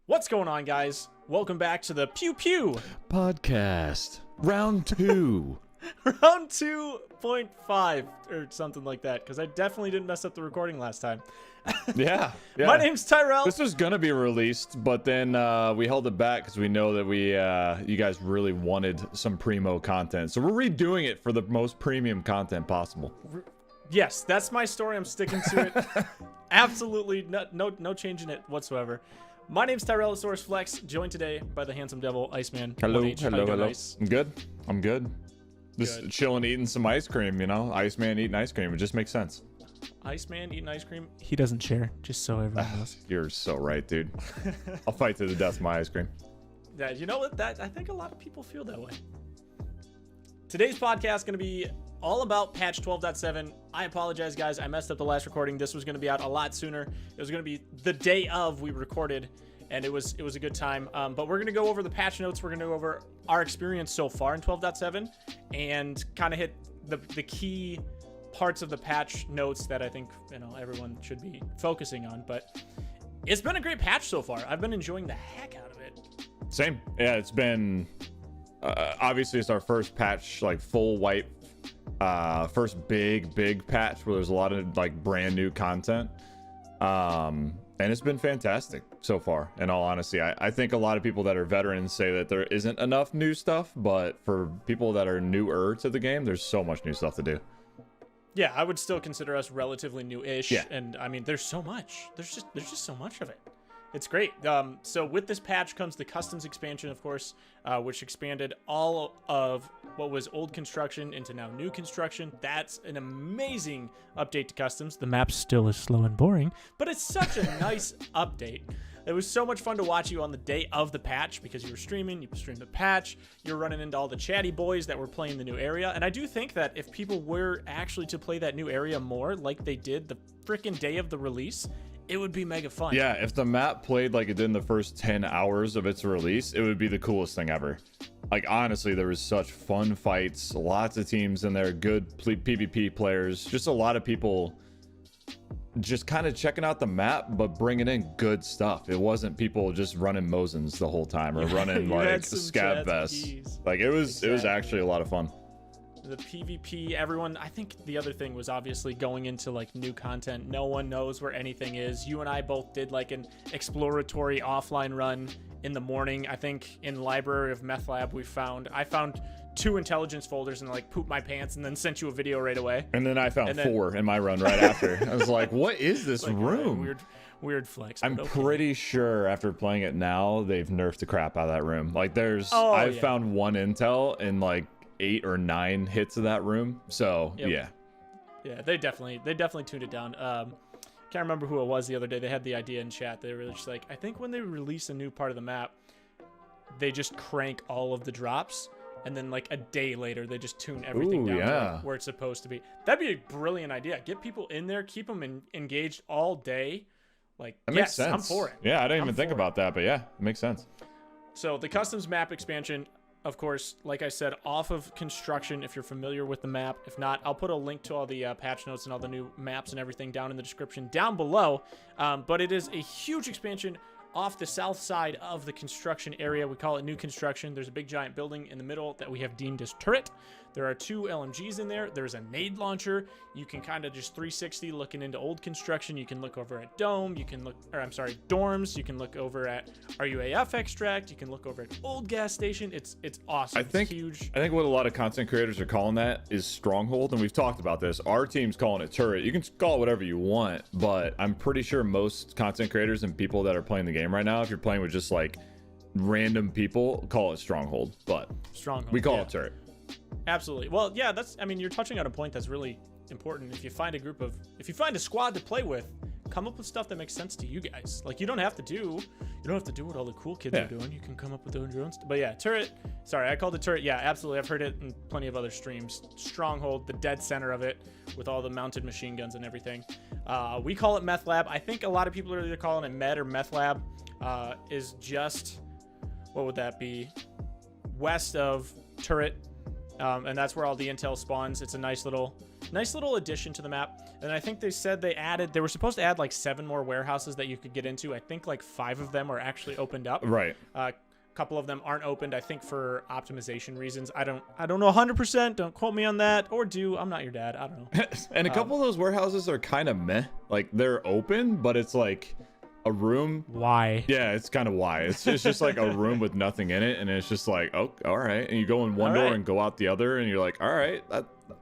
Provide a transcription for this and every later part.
What's going on, guys? Welcome back to the Pew Pew Podcast Round 2. Round 2.5 or something like that, because I definitely didn't mess up the recording last time. Yeah. My name's Tyrell. This was gonna be released, but then we held it back because we know that you guys really wanted some primo content, so we're redoing it for the most premium content possible. Yes, that's my story. I'm sticking to it. Absolutely no changing it whatsoever. My name's TyrelosaurusFLEXsocials, joined today by the handsome devil Iceman. Hello. Ice? I'm good. Just chilling, eating some ice cream. You know, Iceman eating ice cream. It just makes sense. Iceman eating ice cream. He doesn't share, just so everyone knows. You're so right, dude. I'll fight to the death for my ice cream. Yeah, you know what? That I think a lot of people feel that way. Today's podcast is going to be all about patch 12.7. I apologize, guys. I messed up the last recording. This was going to be out a lot sooner. It was going to be the day of we recorded, and it was a good time. But we're going to go over the patch notes. We're going to go over our experience so far in 12.7 and kind of hit the key parts of the patch notes that I think everyone should be focusing on. But it's been a great patch so far. I've been enjoying the heck out of it. Same. Yeah, it's been obviously it's our first patch, like full wipe. First big patch where there's a lot of like brand new content, and it's been fantastic so far. In all honesty, I think a lot of people that are veterans say that there isn't enough new stuff, but for people that are newer to the game, there's so much new stuff to do. Yeah, I would still consider us relatively new-ish, yeah. And I mean, there's so much. There's just so much of it. It's great. So with this patch comes the customs expansion, of course, which expanded all of what was old construction into now new construction. That's an amazing update to customs. The map still is slow and boring, but it's such a nice update. It was so much fun to watch you on the day of the patch because you were streaming, you streamed the patch, you're running into all the chatty boys that were playing the new area. And I do think that if people were actually to play that new area more like they did the freaking day of the release, it would be mega fun. Yeah, if the map played like it did in the first 10 hours of its release, it would be the coolest thing ever. Like, honestly, there was such fun fights, lots of teams in there, good PvP players, just a lot of people just kind of checking out the map, but bringing in good stuff. It wasn't people just running Mosins the whole time or running like scab vests. Like, it was actually a lot of fun. The PvP, everyone, I think the other thing was obviously going into like new content. No one knows where anything is. You and I both did like an exploratory offline run in the morning. I think in Library of Meth Lab I found 2 intelligence folders and like pooped my pants and then sent you a video right away. And then I found 4 in my run right after. I was like, what is this like, room? Weird flex. I'm pretty sure after playing it now, they've nerfed the crap out of that room. Like I've found 1 intel in like 8 or 9 hits of that room. So yeah, they definitely tuned it down. Can't remember who it was the other day. They had the idea in chat. They were just like, I think when they release a new part of the map, they just crank all of the drops, and then like a day later they just tune everything down to where it's supposed to be. That'd be a brilliant idea. Get people in there, keep them engaged all day. Like, that makes sense. I'm for it. Yeah, I didn't even think about that, but yeah, it makes sense. So the customs map expansion, of course, like I said, off of construction, if you're familiar with the map. If not, I'll put a link to all the patch notes and all the new maps and everything down in the description down below. But it is a huge expansion off the south side of the construction area. We call it new construction. There's a big giant building in the middle that we have deemed as turret. There are 2 LMGs in there. There's a nade launcher. You can kind of just 360 looking into old construction. You can look over at dorms. You can look over at RUAF extract. You can look over at old gas station. It's awesome. It's huge. I think what a lot of content creators are calling that is stronghold, and we've talked about this. Our team's calling it turret. You can call it whatever you want, but I'm pretty sure most content creators and people that are playing the game right now, if you're playing with just like random people, call it stronghold. But stronghold, we call it turret. Absolutely. Well, yeah, you're touching on a point that's really important. If you find a squad to play with, come up with stuff that makes sense to you guys. Like, you don't have to do what all the cool kids are doing. You can come up with your own stuff. But yeah, turret. Sorry, I called it turret. Yeah, absolutely. I've heard it in plenty of other streams. Stronghold, the dead center of it, with all the mounted machine guns and everything. We call it Meth Lab. I think a lot of people are either calling it Med or Meth Lab. Is just, what would that be? West of turret. And that's where all the intel spawns. It's a nice little addition to the map. And I think they said they were supposed to add like 7 more warehouses that you could get into. I think like 5 of them are actually opened up. Right. A couple of them aren't opened, I think, for optimization reasons. I don't know 100%. Don't quote me on that. Or I'm not your dad. I don't know. And a couple of those warehouses are kind of meh. Like, they're open, but it's like a room. Why? Yeah, it's kind of why. It's just like a room with nothing in it, and it's just like, oh, all right. And you go in one door and go out the other, and you're like, all right,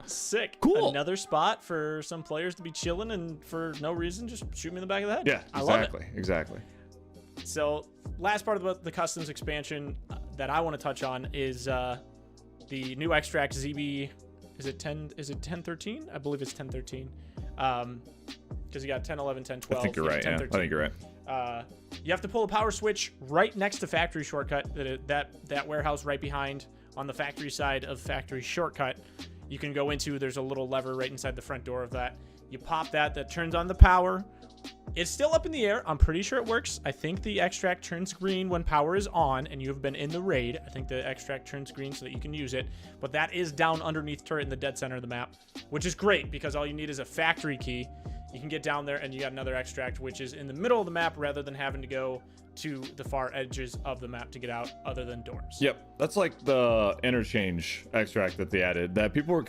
sick. Cool. Another spot for some players to be chilling and for no reason just shoot me in the back of the head. Yeah, I love it. Exactly. So last part of the customs expansion that I want to touch on is the new extract ZB. Is it 1013? I believe it's 1013. Because you got 10, 11, 10, 12. I think you're right. Yeah, I think you're right. You have to pull a power switch right next to factory shortcut. That warehouse right behind on the factory side of factory shortcut. You can go into. There's a little lever right inside the front door of that. You pop that turns on the power. It's still up in the air. I'm pretty sure it works. I think the extract turns green when power is on and you have been in the raid. I think the extract turns green so that you can use it. But that is down underneath turret in the dead center of the map, which is great because all you need is a factory key. You can get down there and you got another extract, which is in the middle of the map rather than having to go to the far edges of the map to get out other than doors. Yep. That's like the interchange extract that they added that people were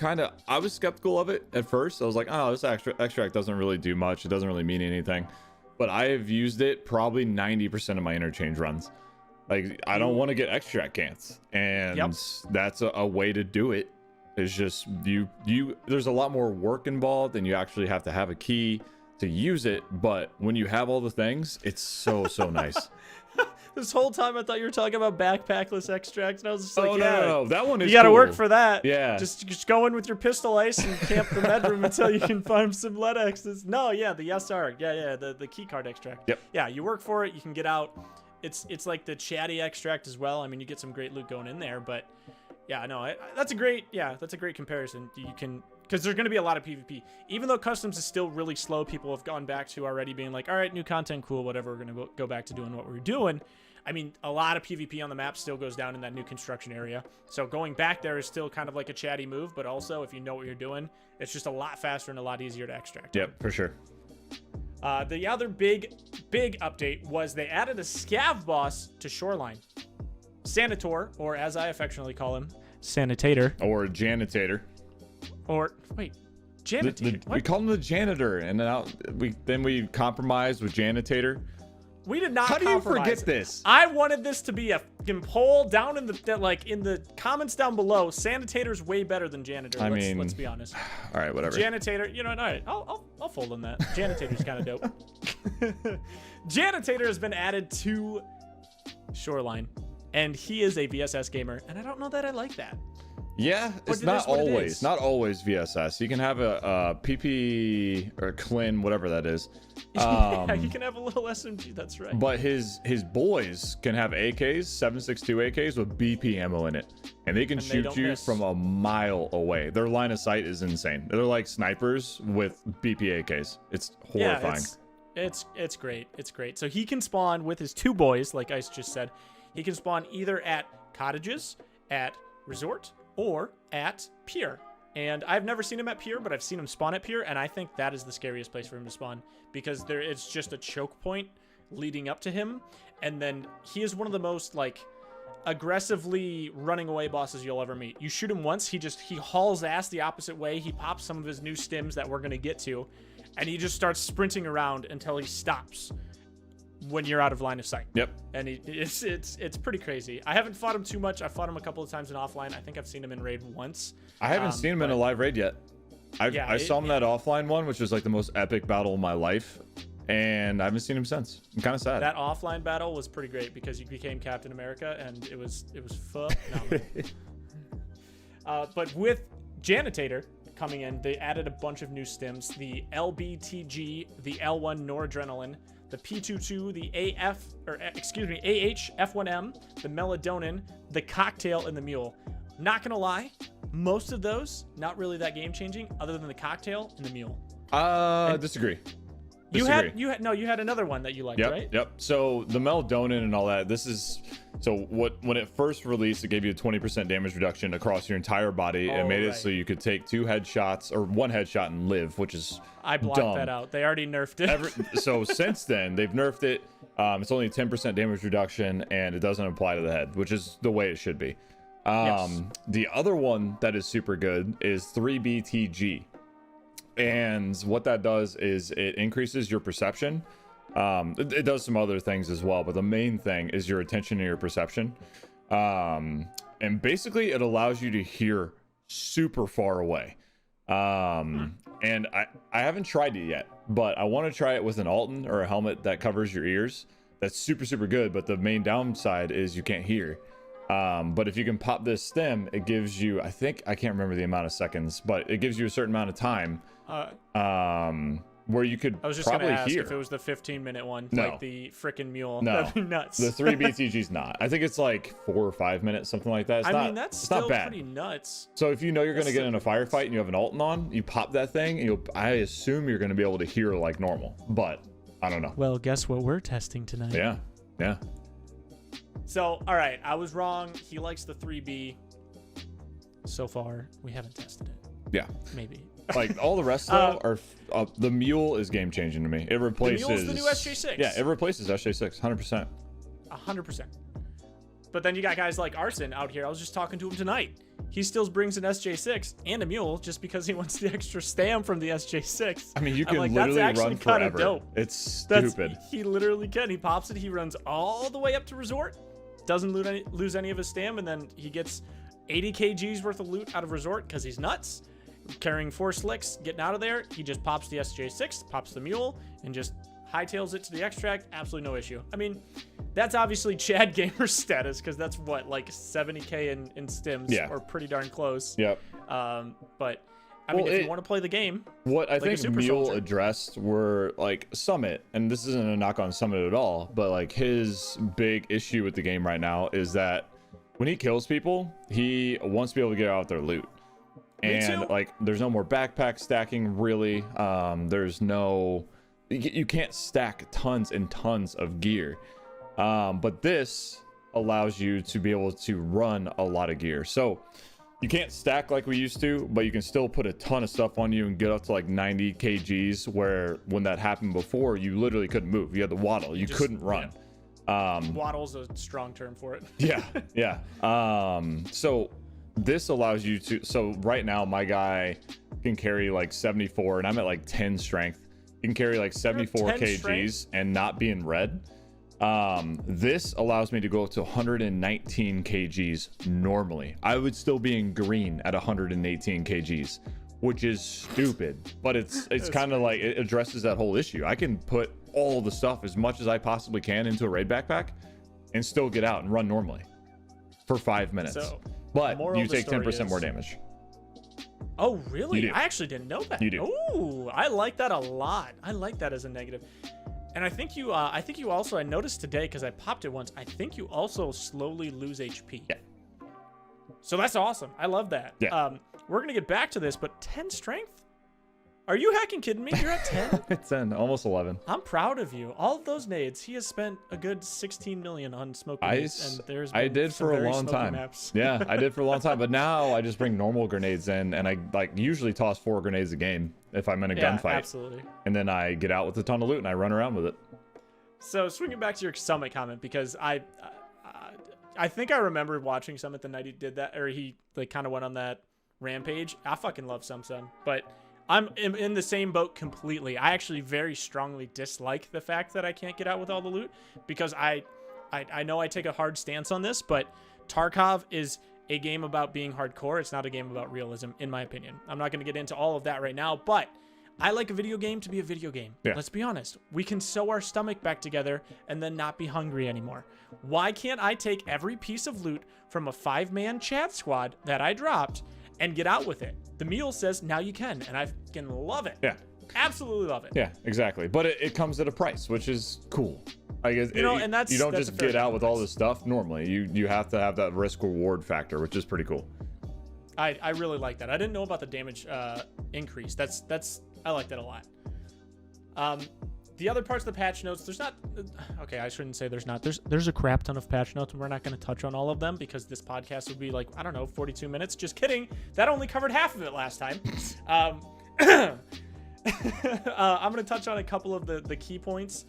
I was skeptical of it at first. I was like, oh, this extract doesn't really do much. It doesn't really mean anything. But I have used it probably 90% of my interchange runs. Like, I don't want to get extract cans. And that's a way to do it. It's just there's a lot more work involved and you actually have to have a key to use it, but when you have all the things, it's so nice. This whole time I thought you were talking about backpackless extracts, and I was just like, no, that one is you gotta cool. work for that. Yeah. Just go in with your pistol ice and camp the bedroom until you can find some lead X's. No, yeah, the SR. Yeah, the key card extract. Yep. Yeah, you work for it, you can get out. It's like the chatty extract as well. I mean, you get some great loot going in there, but yeah, no, that's a great comparison. You can, because there's going to be a lot of PvP. Even though customs is still really slow, people have gone back to already being like, all right, new content, cool, whatever, we're going to go back to doing what we were doing. I mean, a lot of PvP on the map still goes down in that new construction area. So going back there is still kind of like a chatty move, but also if you know what you're doing, it's just a lot faster and a lot easier to extract. Yep, for sure. The other big update was they added a scav boss to Shoreline. Sanator, or as I affectionately call him, Sanitator. Or Janitator. Or, wait, Janitator? We call him the janitor, and then we compromised with Janitator. We did not How compromise. do you forget this? I wanted this to be a fucking poll down in the comments down below. Sanitator's way better than Janitor. Let's be honest. All right, whatever. Janitator, all right, I'll fold on that. Janitator's kind of dope. Janitator has been added to Shoreline, and he is a VSS gamer, and I don't know that I like that. Yeah, it's not always VSS. You can have a PP or a Clin, whatever that is. Yeah, you can have a little SMG. That's right. But his boys can have AKs, 7.62 AKs with BP ammo in it, and they can shoot you from a mile away. Their line of sight is insane. They're like snipers with BP AKs. It's horrifying. Yeah, it's great. It's great. So he can spawn with his 2 boys, like Ice just said. He can spawn either at cottages, at resort, or at pier. And I've never seen him at pier, but I've seen him spawn at pier, and I think that is the scariest place for him to spawn because it's just a choke point leading up to him, and then he is one of the most like aggressively running away bosses you'll ever meet. You shoot him once, he hauls ass the opposite way, he pops some of his new stims that we're gonna get to, and he just starts sprinting around until he stops when you're out of line of sight. Yep. And it's pretty crazy. I haven't fought him too much. I fought him a couple of times in offline. I think I've seen him in raid once. I haven't seen him in a live raid yet. I saw him that offline one, which was like the most epic battle of my life, and I haven't seen him since. I'm kind of sad. That offline battle was pretty great because you became Captain America, and it was phenomenal. But with Janitator coming in, they added a bunch of new stims: the LBTG, the L1 Noradrenaline, the P22, the AH F1M, the Melatonin, the Cocktail, and the Mule. Not gonna lie, most of those not really that game changing, other than the Cocktail and the Mule. Disagree. You Disagree. you had another one that you liked, Yep, right? yep. So the melatonin and all that, this is when it first released, it gave you a 20% damage reduction across your entire body. It made it so you could take 2 headshots or 1 headshot and live, which is I blocked dumb. that out. They already nerfed it. So since then, they've nerfed it. It's only a 10% damage reduction, and it doesn't apply to the head, which is the way it should be. Yes. The other one that is super good is 3BTG. And what that does is it increases your perception. It does some other things as well, but the main thing is your attention and your perception. And basically it allows you to hear super far away. And I haven't tried it yet, but I want to try it with an Alton or a helmet that covers your ears. That's super, super good, but the main downside is you can't hear. But if you can pop this stem, it gives you, I can't remember the amount of seconds, but it gives you a certain amount of time where you could I was just probably gonna ask hear. if it was the 15-minute one, No. like the frickin' mule. No, That'd be nuts. the 3BTG's not. I think it's like 4 or 5 minutes, something like that. It's I mean, that's it's still not bad. pretty nuts. So if you know you're going to get in a firefight and you have an Alton on, you pop that thing, and I assume you're going to be able to hear like normal, but I don't know. Well, guess what we're testing tonight? Yeah. So, all right, I was wrong. He likes the 3B. So far, we haven't tested it. Yeah. Maybe. Like all the rest though are the mule is game changing to me. It replaces the mule's the new SJ6. Yeah, it replaces SJ6 100%. 100%. But then you got guys like Arson out here. I was just talking to him tonight. He still brings an SJ6 and a mule just because he wants the extra stam from the SJ6. I mean, you I'm can like, literally that's run actually kinda forever. dope. It's stupid. He literally can. He pops it. He runs all the way up to resort. Doesn't lose any of his stam, and then he gets 80 kgs worth of loot out of resort because he's nuts. Carrying 4 slicks, getting out of there. He just pops the SJ6, pops the mule, and just hightails it to the extract. Absolutely no issue. I mean, that's obviously Chad Gamer status because that's what, like 70k in stims, or pretty darn close. Yep. But I mean, if you want to play the game, what I like think Mule addressed were like Summit, and this isn't a knock on Summit at all, but like his big issue with the game right now is that when he kills people, he wants to be able to get out their loot. And like there's no more backpack stacking really. There's no, you can't stack tons and tons of gear. But this allows you to be able to run a lot of gear. So you can't stack like we used to, but you can still put a ton of stuff on you and get up to like 90 kgs, where when that happened before, you literally couldn't move. You had to waddle. You couldn't run. Waddle's a strong term for it. Yeah. So this allows you to, so right now my guy can carry like 74 and I'm at like 10 strength. You can carry like 74 kgs strength and not be in red. This allows me to go up to 119 kgs normally. I would still be in green at 118 kgs, which is stupid, but it's kind of like, it addresses that whole issue. I can put all the stuff as much as I possibly can into a raid backpack and still get out and run normally for 5 minutes. But you take 10% more damage. Oh, really? I actually didn't know that. You do. Ooh, I like that a lot. I like that as a negative. And I think you also, I noticed today, because I popped it once, I think you also slowly lose HP. Yeah. So that's awesome. I love that. Yeah. We're going to get back to this, but 10 strength? Are you hacking kidding me? You're at 10? It's 10, almost 11. I'm proud of you. All of those nades, he has spent a good 16 million on smoke grenades. And there's I did for a long time. Maps. Yeah, I did for a long time. But now I just bring normal grenades in, and I like usually toss 4 grenades a game if I'm in a gunfight. Absolutely. And then I get out with a ton of loot and I run around with it. So swinging back to your Summit comment, because I think I remember watching Summit the night he did that, or he like kind of went on that rampage. I fucking love Sum, but I'm in the same boat completely. I actually very strongly dislike the fact that I can't get out with all the loot, because I know I take a hard stance on this, but Tarkov is a game about being hardcore. It's not a game about realism, in my opinion. I'm not going to get into all of that right now, but I like a video game to be a video game. Yeah. Let's be honest. We can sew our stomach back together and then not be hungry anymore. Why can't I take every piece of loot from a 5-man chat squad that I dropped and get out with it? The mule says now you can, and I fucking love it. Yeah. Absolutely love it. Yeah, exactly. But it comes at a price, which is cool. I guess and that's, you don't that's just get out with all this stuff normally. You have to have that risk reward factor, which is pretty cool. I really like that. I didn't know about the damage increase. I like that a lot. The other parts of the patch notes, there's not. Okay, I shouldn't say there's not. There's a crap ton of patch notes, and we're not going to touch on all of them because this podcast would be like, I don't know, 42 minutes. Just kidding. That only covered half of it last time. I'm going to touch on a couple of the key points.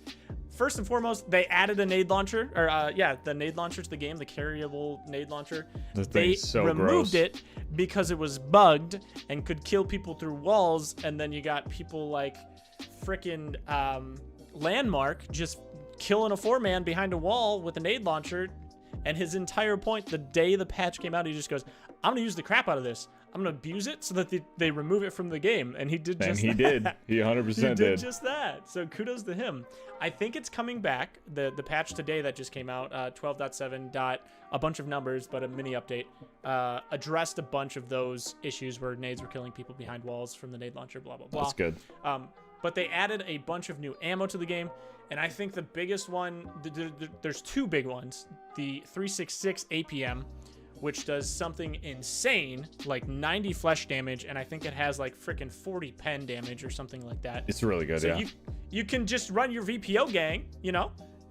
First and foremost, they added a nade launcher, or the nade launcher to the game, the carryable nade launcher. They removed it because it was bugged and could kill people through walls, and then you got people like freaking Landmark just killing a 4-man behind a wall with a nade launcher, and his entire point the day the patch came out, he just goes, I'm gonna use the crap out of this. I'm gonna abuse it so that they remove it from the game, and he did just that. Did. He 100% did just that. So kudos to him. I think it's coming back. The patch today that just came out, 12.7. A bunch of numbers, but a mini update, addressed a bunch of those issues where nades were killing people behind walls from the nade launcher. Blah blah blah. That's good. But they added a bunch of new ammo to the game, and I think the biggest one, there's two big ones. The 366 APM, which does something insane, like 90 flesh damage, and I think it has like freaking 40 pen damage or something like that. It's really good, so you can just run your VPO gang,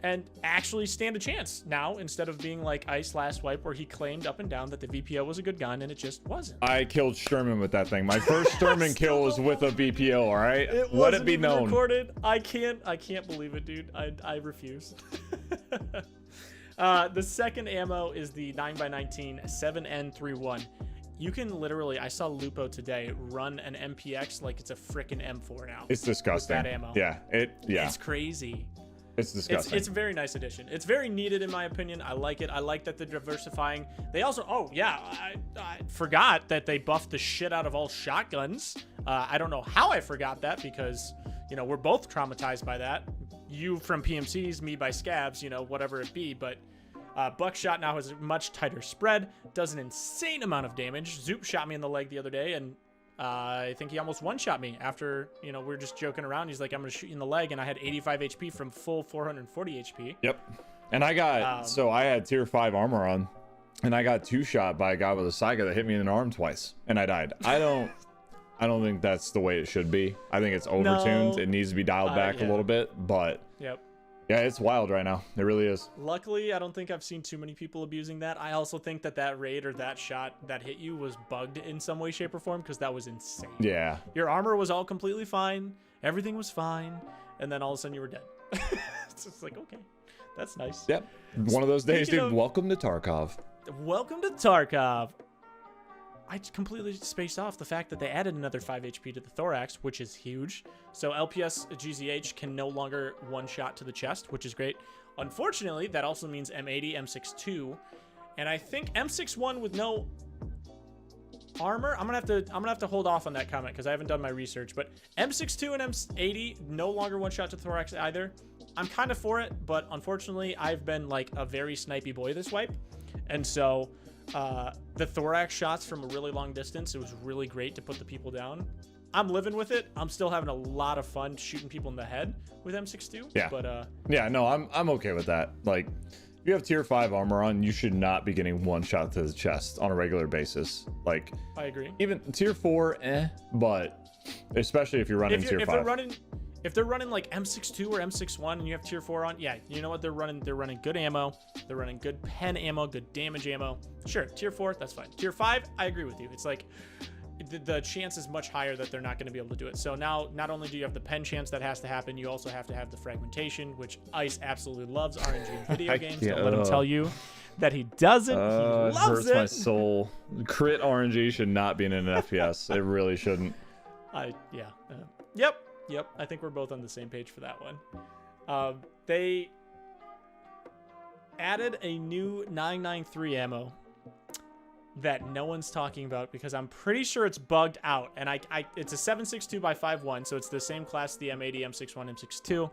and actually stand a chance now, instead of being like Ice last wipe, where he claimed up and down that the VPO was a good gun, and it just wasn't. I killed Sturman with that thing. My first Sturman kill was with a VPO, all right? Let it be known. Recorded. I can't believe it, dude. I refuse. The second ammo is the 9x19 7N31. You can literally, I saw Lupo today run an MPX like it's a frickin' M4 now. It's disgusting. With that ammo. Yeah. It's crazy. It's disgusting. It's a very nice addition. It's very needed in my opinion. I like it. I like that they're diversifying. They also, I forgot that they buffed the shit out of all shotguns. I don't know how I forgot that because, we're both traumatized by that. You from PMCs, me by scabs, whatever it be. But Buckshot now has a much tighter spread, does an insane amount of damage. Zoop shot me in the leg the other day, and I think he almost one-shot me after, we were just joking around. He's like, I'm going to shoot you in the leg, and I had 85 HP from full 440 HP. Yep. And I got, so I had tier 5 armor on, and I got 2-shot by a guy with a Saiga that hit me in the arm twice, and I died. I don't think that's the way it should be. I think it's overtuned. No. It needs to be dialed back a little bit, but yep. Yeah, it's wild right now. It really is. Luckily, I don't think I've seen too many people abusing that. I also think that raid or that shot that hit you was bugged in some way, shape, or form, because that was insane. Yeah. Your armor was all completely fine. Everything was fine. And then all of a sudden you were dead. It's just like, okay, that's nice. Yep. One of those days, dude. Welcome to Tarkov. Welcome to Tarkov. I completely spaced off the fact that they added another 5 HP to the thorax, which is huge. So LPS GZH can no longer one-shot to the chest, which is great. Unfortunately, that also means M80, M62, and I think M61 with no armor. I'm gonna have to hold off on that comment because I haven't done my research. But M62 and M80 no longer one-shot to the thorax either. I'm kind of for it, but unfortunately, I've been like a very snipey boy this wipe, and so. The thorax shots from a really long distance, it was really great to put the people down. I'm living with it. I'm still having a lot of fun shooting people in the head with M62. Yeah. But yeah, no, I'm okay with that. Like, if you have tier 5 armor on, you should not be getting one shot to the chest on a regular basis. Like, I agree. Even tier 4, but especially if you're running tier 5. If they're running like M62 or M61 and you have tier 4 on, yeah, you know what they're running? They're running good ammo. They're running good pen ammo, good damage ammo. Sure, tier 4, that's fine. Tier 5, I agree with you. It's like the chance is much higher that they're not going to be able to do it. So now, not only do you have the pen chance that has to happen, you also have to have the fragmentation, which Ice absolutely loves RNG in video games. Don't let him tell you that he doesn't. He loves it. Hurts my soul. Crit RNG should not be in an FPS. It really shouldn't. Yep, I think we're both on the same page for that one. They added a new 993 ammo that no one's talking about because I'm pretty sure it's bugged out. And it's a 7.62x5.1, so it's the same class as the M80, M61,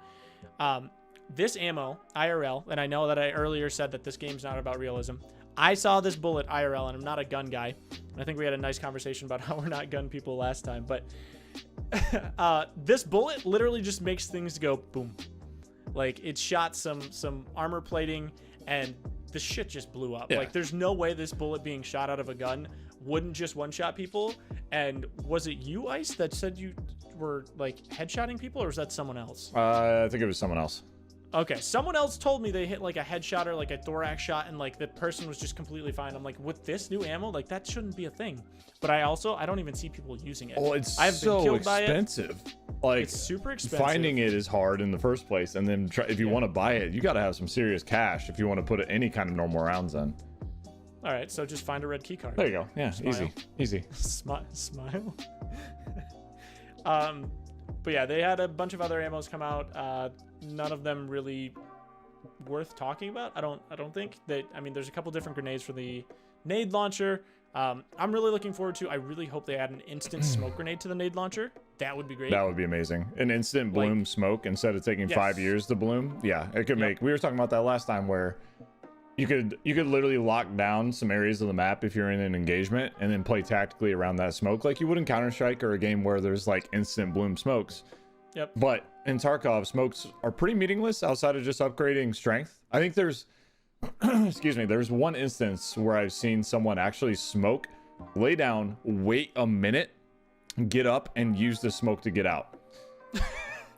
M62. This ammo, IRL, and I know that I earlier said that this game's not about realism. I saw this bullet IRL, and I'm not a gun guy. And I think we had a nice conversation about how we're not gun people last time, but... this bullet literally just makes things go boom. Like, it shot some armor plating and the shit just blew up. Like, there's no way this bullet being shot out of a gun wouldn't just one-shot people. And was it you, Ice, that said you were like headshotting people, or was that someone else? I think it was someone else. Okay, someone else told me they hit like a headshot or like a thorax shot, and like the person was just completely fine. I'm like, with this new ammo, like that shouldn't be a thing. But I don't even see people using it. Oh, it's I've so been killed by it. expensive. Like, It's super expensive. finding it is hard in the first place, and then if you want to buy it, you got to have some serious cash if you want to put any kind of normal rounds in. All right, so just find a red key card. There you go. Yeah, Smile. easy. Smile. But yeah, they had a bunch of other ammos come out. None of them really worth talking about. I don't think that. I mean, there's a couple different grenades for the nade launcher. I'm really looking forward to. I really hope they add an instant smoke grenade to the nade launcher. That would be great. That would be amazing. An instant bloom smoke instead of taking 5 years to bloom. Yeah, it could make. We were talking about that last time where you could literally lock down some areas of the map if you're in an engagement and then play tactically around that smoke like you would in Counter-Strike or a game where there's like instant bloom smokes. Yep. But in Tarkov, smokes are pretty meaningless outside of just upgrading strength. I think there's excuse me, there's one instance where I've seen someone actually smoke, lay down, wait a minute, get up, and use the smoke to get out.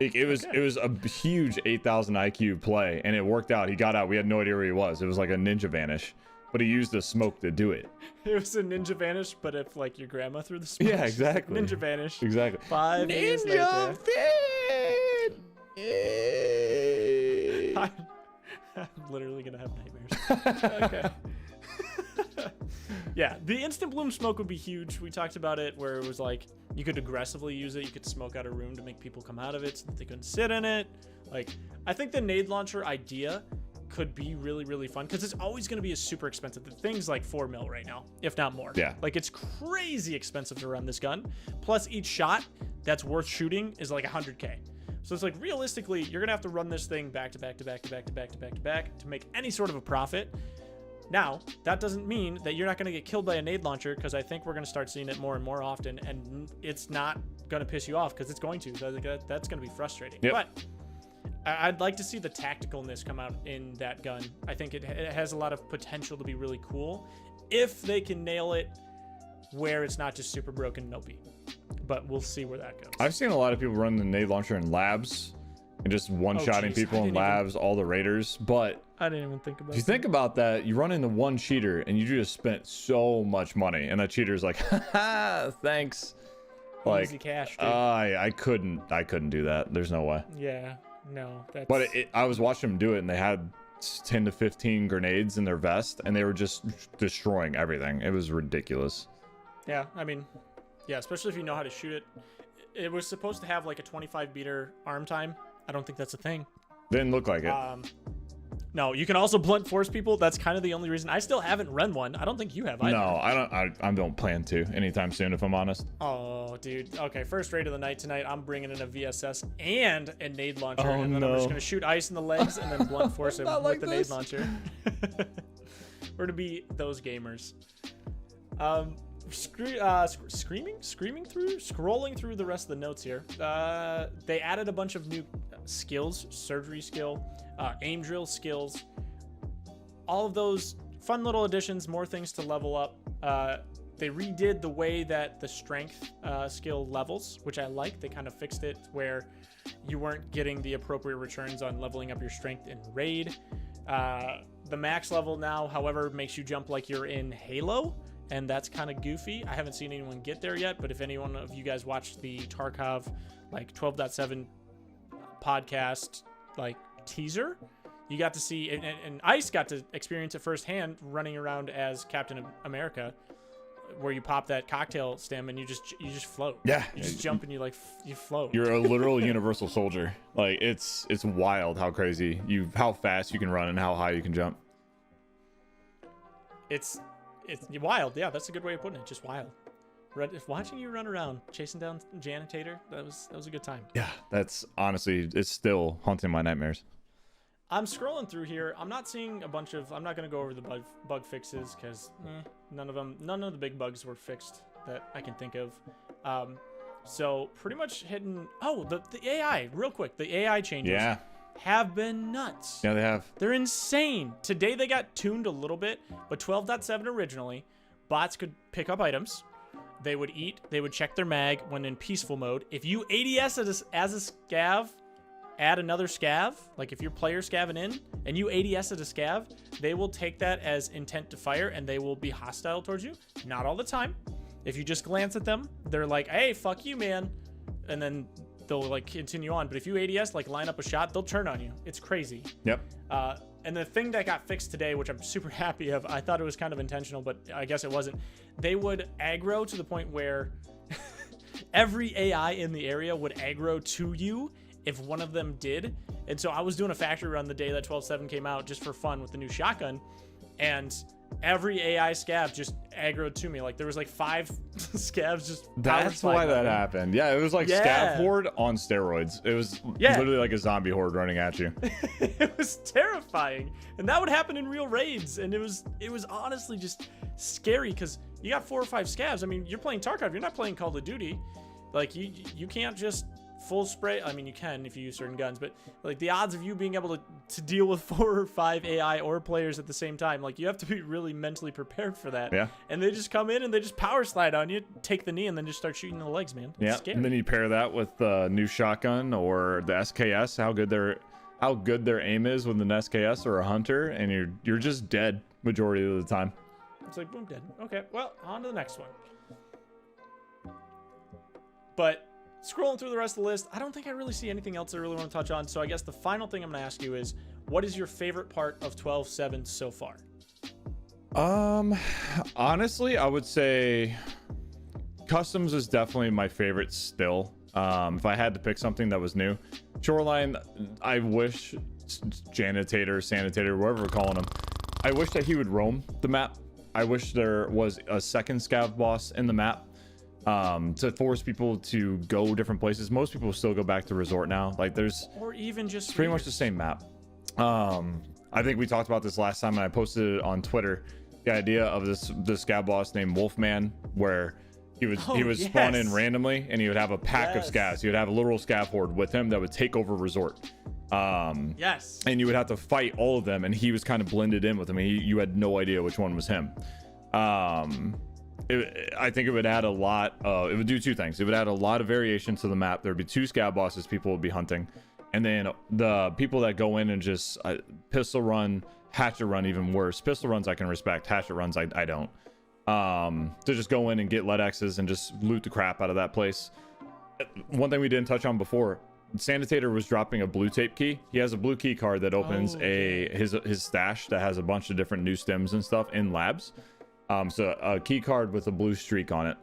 It was a huge 8,000 IQ play, and it worked out. He got out. We had no idea where he was. It was like a ninja vanish, but he used the smoke to do it. It was a ninja vanish, but if like your grandma threw the smoke. Yeah, exactly. Ninja vanish. Exactly. 5 years later. I'm literally gonna have nightmares. Okay. Yeah, the instant bloom smoke would be huge. We talked about it where it was like you could aggressively use it. You could smoke out a room to make people come out of it so that they couldn't sit in it. Like, I think the nade launcher idea could be really, really fun because it's always going to be a super expensive. The thing's like 4 mil right now, if not more. Yeah. Like, it's crazy expensive to run this gun. Plus, each shot that's worth shooting is like 100K. So it's like realistically, you're gonna have to run this thing back to back to back to back to back to back to back to make any sort of a profit. Now, that doesn't mean that you're not gonna get killed by a nade launcher, because I think we're gonna start seeing it more and more often, and it's not gonna piss you off because it's going to. That's gonna be frustrating. Yep. But I'd like to see the tacticalness come out in that gun. I think it has a lot of potential to be really cool if they can nail it where it's not just super broken nopey. But we'll see where that goes. I've seen a lot of people run the nade launcher in labs and just one-shotting people in labs, all the raiders. But I didn't even think about if you think about that, you run into one cheater and you just spent so much money, and that cheater's like, haha, thanks. Like, easy cash, dude. I couldn't do that. There's no way. Yeah, no. That's... But I was watching them do it, and they had 10 to 15 grenades in their vest, and they were just destroying everything. It was ridiculous. Yeah, I mean, yeah, especially if you know how to shoot it. It was supposed to have like a 25 meter arm time. I don't think that's a thing. Didn't look like it. No, you can also blunt force people. That's kind of the only reason. I still haven't run one. I don't think you have either. No, I don't plan to anytime soon, if I'm honest. Oh, dude. Okay, first raid of the night tonight. I'm bringing in a VSS and a nade launcher, Oh, and then I'm just gonna shoot ice in the legs and then blunt force him with the nade launcher. We're gonna be those gamers. Scrolling through the rest of the notes here. They added a bunch of new skills, surgery skill, aim drill skills, all of those fun little additions, more things to level up. They redid the way that the strength skill levels, which I like. They kind of fixed it where you weren't getting the appropriate returns on leveling up your strength in raid. The max level now, however, makes you jump like you're in Halo, and that's kind of goofy. I haven't seen anyone get there yet, but if any one of you guys watched the Tarkov like 12.7 podcast like teaser, you got to see, and Ice got to experience it firsthand running around as Captain America, where you pop that cocktail stem and you just float. Yeah, you just jump and you float. You're a literal universal soldier. Like, it's wild how crazy how fast you can run and how high you can jump. It's wild. Yeah, that's a good way of putting it. Just wild. If watching you run around chasing down Janitator, that was a good time. Yeah, that's honestly, it's still haunting my nightmares. I'm scrolling through here. I'm not seeing a bunch of. I'm not gonna go over the bug fixes because none of the big bugs were fixed that I can think of. So pretty much hitting. Oh, the AI real quick. The AI changes. Have been nuts. Yeah, they have. They're insane. Today they got tuned a little bit, but 12.7 originally, bots could pick up items. They would eat. They would check their mag when in peaceful mode. If you ADS as a scav, add another scav, like if you're player scaving in and you ADS at a scav, they will take that as intent to fire and they will be hostile towards you. Not all the time. If you just glance at them, they're like, hey, fuck you, man. And then they'll like continue on. But if you ADS, like line up a shot, they'll turn on you. It's crazy. Yep. And the thing that got fixed today, which I'm super happy of, I thought it was kind of intentional, but I guess it wasn't. They would aggro to the point where every AI in the area would aggro to you if one of them did. And so I was doing a factory run the day that 12.7 came out just for fun with the new shotgun, and every AI scav just aggroed to me. Like there was like 5 scavs just. That's why that happened. Yeah, it was like scav horde on steroids. It was literally like a zombie horde running at you. It was terrifying, and that would happen in real raids, and it was honestly just scary because you got 4 or 5 scavs. I mean, you're playing Tarkov. You're not playing Call of Duty. Like you can't just full spray. I mean, you can if you use certain guns, but like the odds of you being able to deal with 4 or 5 AI or players at the same time, like you have to be really mentally prepared for that. Yeah. And they just come in and they just power slide on you, take the knee, and then just start shooting in the legs, man. It's scary. And then you pair that with the new shotgun or the SKS, how good their aim is with an SKS or a hunter, and you're just dead majority of the time. It's like boom, dead. Okay, well, on to the next one. But scrolling through the rest of the list, I don't think I really see anything else I really want to touch on. So I guess the final thing I'm going to ask you is, what is your favorite part of 12.7 so far? Honestly, I would say customs is definitely my favorite still. If I had to pick something that was new, Shoreline, I wish Janitator, Sanitator, whatever we're calling him, I wish that he would roam the map. I wish there was a second scav boss in the map. To force people to go different places. Most people still go back to resort now. Like there's, or even just pretty much the same map. I think we talked about this last time and I posted it on Twitter. The idea of this scav boss named Wolfman, where he would spawn in randomly and he would have a pack of scavs. He would have a literal scav horde with him that would take over resort. And you would have to fight all of them, and he was kind of blended in with them. You had no idea which one was him. I think it would add a lot. It would do 2 things. It would add a lot of variation to the map. There would be 2 scav bosses people would be hunting, and then the people that go in and just pistol run, hatchet run, even worse. Pistol runs I can respect. Hatchet runs I don't. To just go in and get lead X's and just loot the crap out of that place. One thing we didn't touch on before: Sanitator was dropping a blue tape key. He has a blue key card that opens his stash that has a bunch of different new stems and stuff in labs. So a key card with a blue streak on it,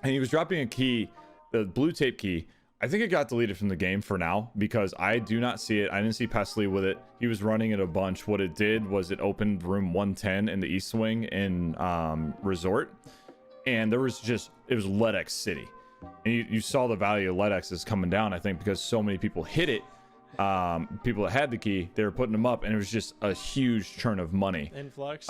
and he was dropping a key, the blue tape key. I think it got deleted from the game for now because I do not see it. I didn't see Pesley with it. He was running it a bunch. What it did was it opened room 110 in the East Wing in Resort, and there was it was LEDX City, and you saw the value of LEDXs coming down. I think because so many people hit it. People that had the key, they were putting them up, and it was just a huge churn of money. Influx.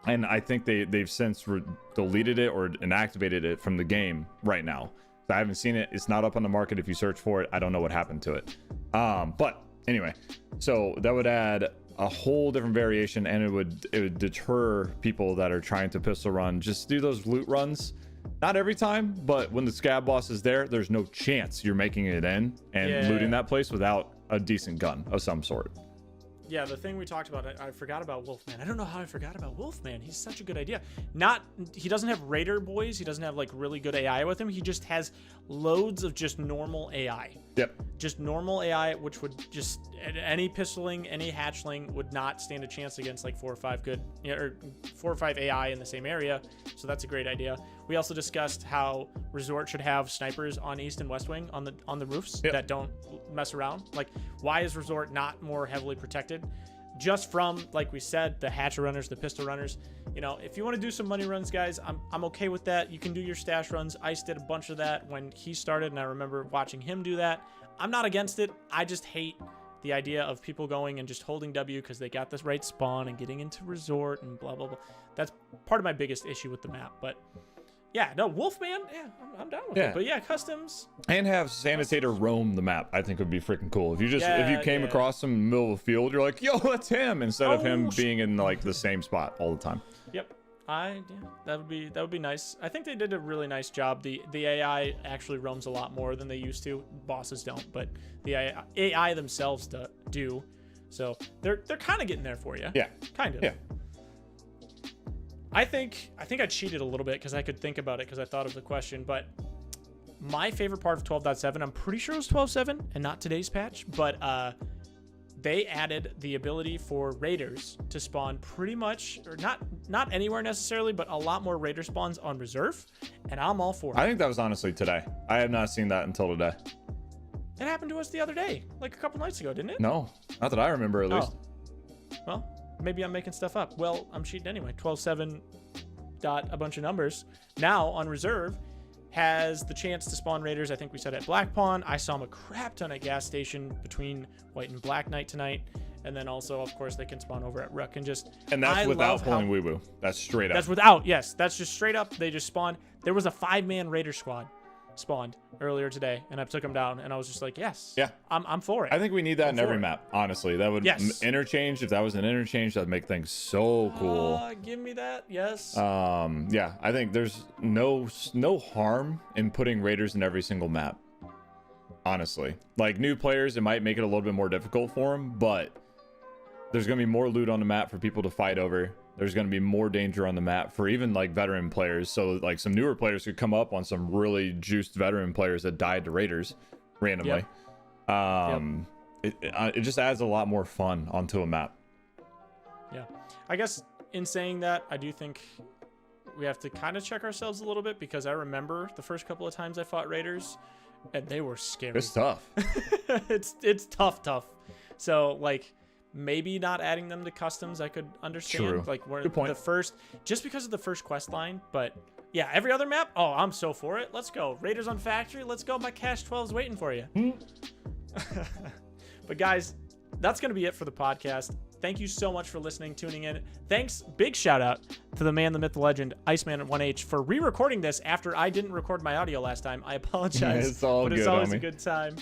And I think they've since deleted it or inactivated it from the game right now. So I haven't seen it. It's not up on the market. If you search for it, I don't know what happened to it. But anyway, so that would add a whole different variation, and it would deter people that are trying to pistol run. Just do those loot runs. Not every time, but when the scav boss is there, there's no chance you're making it in and looting that place without a decent gun of some sort. Yeah, the thing we talked about, I forgot about Wolfman. I don't know how I forgot about Wolfman. He's such a good idea. He doesn't have Raider boys. He doesn't have like really good AI with him. He just has loads of just normal AI. Yep. Just normal AI, which would just, any pistoling, any hatchling would not stand a chance against like 4 or 5 or 4 or 5 AI in the same area. So that's a great idea. We also discussed how Resort should have snipers on East and West Wing on the roofs that don't mess around. Like, why is Resort not more heavily protected? Just from, like we said, the hatchet runners, the pistol runners. You know, if you want to do some money runs, guys, I'm okay with that. You can do your stash runs. Ice did a bunch of that when he started, and I remember watching him do that. I'm not against it. I just hate the idea of people going and just holding W because they got this right spawn and getting into Resort and blah, blah, blah. That's part of my biggest issue with the map. But yeah, no, Wolfman, yeah, I'm down with it. But yeah, customs. And have Sanitator roam the map, I think would be freaking cool. If you came across him in the middle of the field, you're like, yo, that's him, instead of him being in like the same spot all the time. Yep. Yeah, that would be nice. I think they did a really nice job. The AI actually roams a lot more than they used to. Bosses don't, but the AI themselves do. So they're kind of getting there for you. Yeah. Kind of. Yeah. I think I cheated a little bit because I could think about it because I thought of the question, but my favorite part of 12.7, I'm pretty sure it was 12.7 and not today's patch, but they added the ability for raiders to spawn pretty much, or not anywhere necessarily, but a lot more raider spawns on reserve, and I'm all for it. I think that was honestly today. I have not seen that until today. It happened to us the other day, like a couple nights ago, didn't it? No, not that I remember at least. Well, maybe I'm making stuff up. Well, I'm cheating anyway. 12.7 dot a bunch of numbers. Now on reserve has the chance to spawn raiders. I think we said at Black Pawn. I saw them a crap ton at gas station between White and Black Knight tonight. And then also, of course, they can spawn over at Rook and just... And that's without pulling woo-woo. That's straight up. That's without, yes. That's just straight up. They just spawn. There was a 5-man raider squad spawned earlier today, and I took them down, and I was just like, yes. Yeah. I'm for it. I think we need that in every map, honestly. That would interchange. If that was an interchange, that'd make things so cool. Give me that. Yes. Yeah, I think there's no harm in putting raiders in every single map. Honestly, like new players, it might make it a little bit more difficult for them, but there's going to be more loot on the map for people to fight over. There's going to be more danger on the map for even like veteran players. So like some newer players could come up on some really juiced veteran players that died to raiders randomly. It just adds a lot more fun onto a map. Yeah, I guess in saying that, I do think we have to kind of check ourselves a little bit, because I remember the first couple of times I fought raiders and they were scary. It's tough. it's tough. So like, maybe not adding them to customs, I could understand. True. Like, we're Good point. the first, just because of the first quest line. But yeah, every other map, oh, I'm so for it. Let's go. Raiders on Factory. Let's go. My Cash 12's waiting for you. But guys, that's going to be it for the podcast. Thank you so much for listening, tuning in. Thanks. Big shout out to the man, the myth, the legend, Iceman at 1H, for re-recording this after I didn't record my audio last time. I apologize. It's all but good, it's always homie. a good time.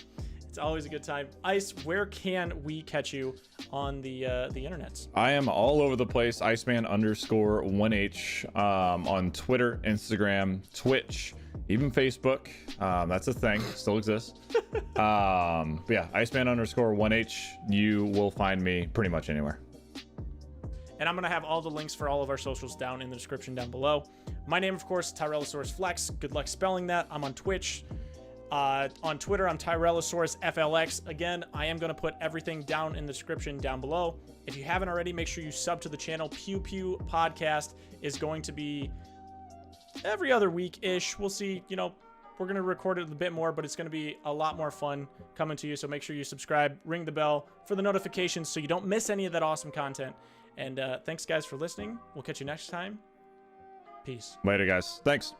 It's always a good time. Ice, where can we catch you on the internets? I am all over the place. Iceman_1H on Twitter, Instagram, Twitch, even Facebook. That's a thing. Still exists. But yeah, Iceman_1H. You will find me pretty much anywhere. And I'm going to have all the links for all of our socials down in the description down below. My name, of course, TyrelosaurusFLEX. Good luck spelling that. I'm on Twitch. On Twitter, I'm TyrelosaurusFLEX. Again, I am going to put everything down in the description down below. If you haven't already, make sure you sub to the channel. Pew Pew Podcast is going to be every other week-ish. We'll see. You know, we're going to record it a bit more, but it's going to be a lot more fun coming to you. So make sure you subscribe, ring the bell for the notifications so you don't miss any of that awesome content. And thanks, guys, for listening. We'll catch you next time. Peace. Later, guys. Thanks.